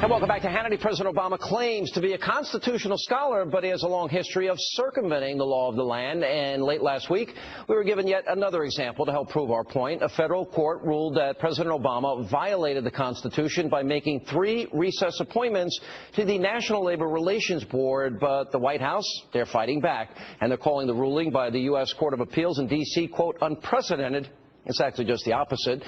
And welcome back to Hannity. President Obama claims to be a constitutional scholar, but he has a long history of circumventing the law of the land. And late last week, we were given yet another example to help prove our point. A federal court ruled that President Obama violated the Constitution by making 3 recess appointments to the National Labor Relations Board. But the White House, they're fighting back. And they're calling the ruling by the U.S. Court of Appeals in D.C., quote, unprecedented. It's actually just the opposite.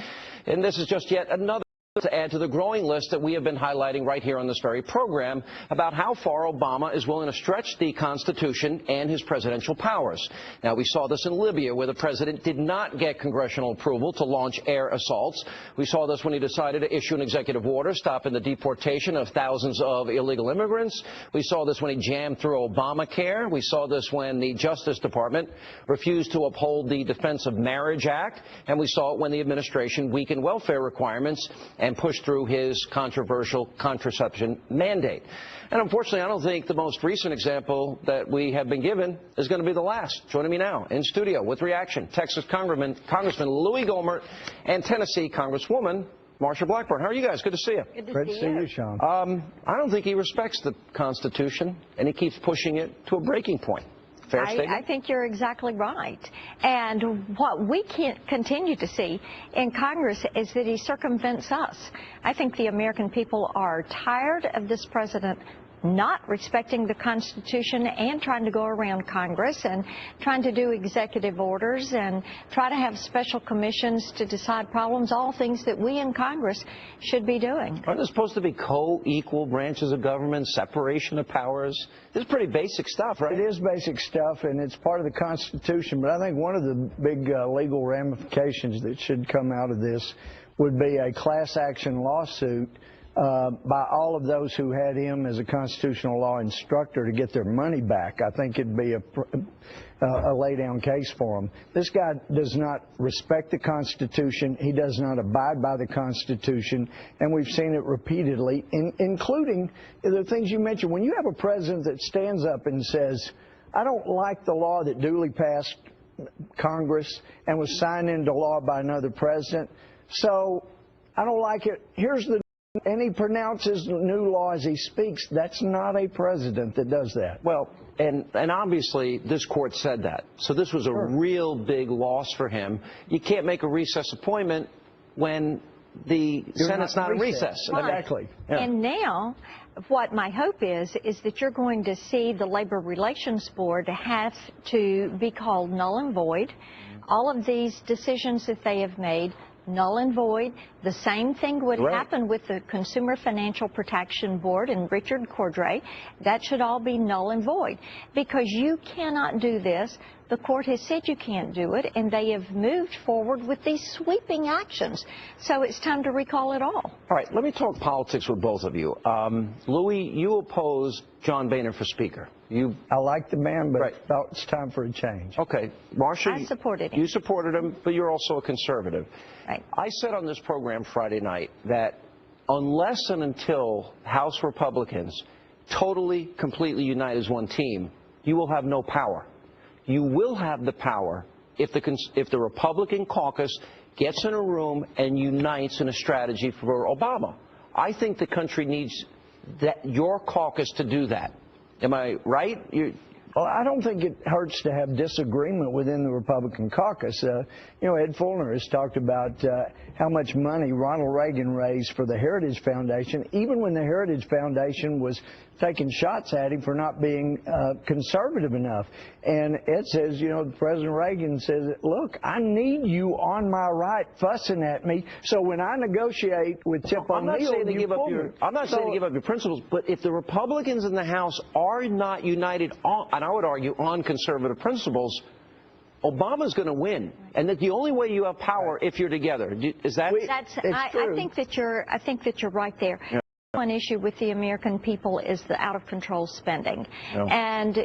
And this is just yet another to add to the growing list that we have been highlighting right here on this very program about how far Obama is willing to stretch the Constitution and his presidential powers. Now, we saw this in Libya, where the president did not get congressional approval to launch air assaults. We saw this when he decided to issue an executive order stopping the deportation of thousands of illegal immigrants. We saw this when he jammed through Obamacare. We saw this when the Justice Department refused to uphold the Defense of Marriage Act. And we saw it when the administration weakened welfare requirements and pushed through his controversial contraception mandate. And unfortunately, I don't think the most recent example that we have been given is going to be the last. Joining me now in studio with reaction, Texas Congressman Louie Gohmert and Tennessee Congresswoman Marsha Blackburn. How are you guys? Good to see you. Good to see you, Sean. I don't think he respects the Constitution, and he keeps pushing it to a breaking point. Fair statement? I think you're exactly right. And what we can't continue to see in Congress is that he circumvents us. I think the American people are tired of this president not respecting the Constitution and trying to go around Congress and trying to do executive orders and try to have special commissions to decide problems, all things that we in Congress should be doing. Aren't there supposed to be co-equal branches of government, separation of powers? This is pretty basic stuff, right? It is basic stuff, and it's part of the Constitution, but I think one of the big legal ramifications that should come out of this would be a class action lawsuit by all of those who had him as a constitutional law instructor to get their money back. I think it'd be a lay-down case for him. This guy does not respect the Constitution. He does not abide by the Constitution, and we've seen it repeatedly, including the things you mentioned. When you have a president that stands up and says, I don't like the law that duly passed Congress and was signed into law by another president, so I don't like it. And he pronounces new law as he speaks. That's not a president that does that. Well, and obviously this court said that. So this was a real big loss for him. You can't make a recess appointment when the Senate's not in recess. Right. Exactly. Yeah. And now what my hope is that you're going to see the Labor Relations Board have to be called null and void. All of these decisions that they have made, null and void. The same thing would happen with the Consumer Financial Protection Board and Richard Cordray. That should all be null and void because you cannot do this. The court has said you can't do it, and they have moved forward with these sweeping actions. So it's time to recall it all. All right, let me talk politics with both of you. Louie, you oppose John Boehner for Speaker. I like the man, but I thought it's time for a change. Okay. Marsha, I supported him. You supported him, but you're also a conservative. Right. I said on this program Friday night that unless and until House Republicans totally, completely unite as one team, you will have no power. You will have the power if the Republican caucus gets in a room and unites in a strategy for Obama. I think the country needs your caucus to do that. Am I right? Well, I don't think it hurts to have disagreement within the Republican caucus. Ed Fulner has talked about how much money Ronald Reagan raised for the Heritage Foundation, even when the Heritage Foundation was taking shots at him for not being conservative enough. And Ed says, President Reagan says, look, I need you on my right fussing at me, so when I negotiate with Tip O'Neill, I'm not saying to give up your principles, but if the Republicans in the House are not united on, and I would argue on conservative principles, Obama's going to win, and that the only way you have power if you're together. Is that? I think that you're right there. Yeah. One issue with the American people is the out-of-control spending. No. And,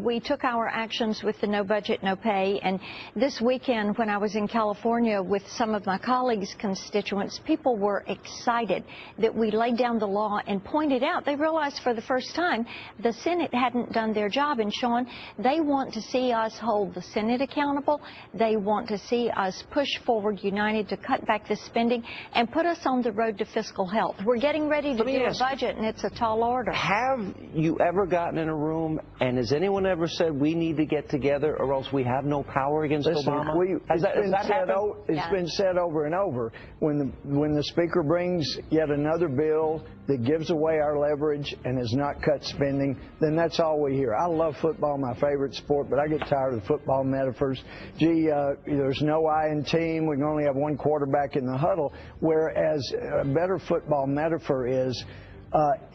we took our actions with the no budget, no pay. And this weekend, when I was in California with some of my colleagues' constituents, people were excited that we laid down the law and pointed out, they realized for the first time the Senate hadn't done their job. And, Sean, they want to see us hold the Senate accountable. They want to see us push forward united to cut back the spending and put us on the road to fiscal health. We're getting ready ready to Let me do a ask, budget, and it's a tall order. have you ever gotten in a room and has anyone ever said we need to get together or else we have no power against Obama? It's been said over and over. When the Speaker brings yet another bill that gives away our leverage and has not cut spending, then that's all we hear. I love football, my favorite sport, but I get tired of the football metaphors. Gee, there's no I in team. We can only have one quarterback in the huddle. Whereas a better football metaphor is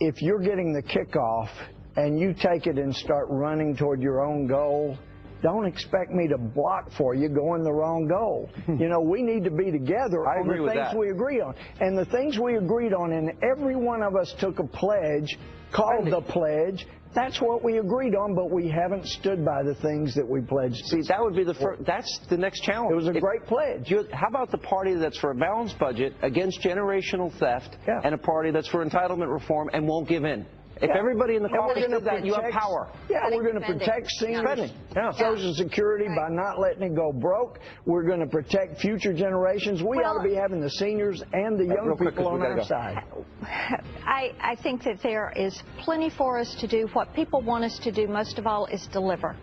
if you're getting the kickoff and you take it and start running toward your own goal, don't expect me to block for you going the wrong goal. You know, we need to be together on the things we agree on. And the things we agreed on, and every one of us took a pledge called the pledge. That's what we agreed on, but we haven't stood by the things that we pledged. See, that would be the first. That's the next challenge. It was a great pledge. How about the party that's for a balanced budget against generational theft and a party that's for entitlement reform and won't give in? If everybody in the caucus did that, you have power. Yeah, we're going to protect seniors' Social Security by not letting it go broke. We're going to protect future generations. We ought to be having the seniors and the young people on our side. I think that there is plenty for us to do. What people want us to do most of all is deliver.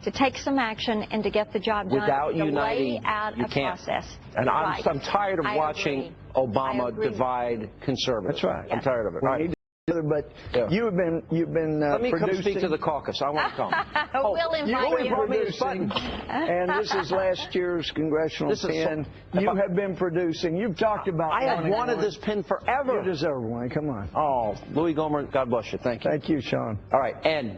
To take some action and to get the job done. Without uniting, you can't. Process. And I'm tired of watching Obama divide conservatives. That's right. I'm tired of it. All right. But you've been Let me come speak to the caucus. I want to come. We'll invite you. Producing, and this is last year's congressional pin. You have been producing. You've talked about. I have wanted this pin forever. You deserve one. Come on. Oh, Louie Gohmert, God bless you. Thank you. Thank you, Sean. All right, and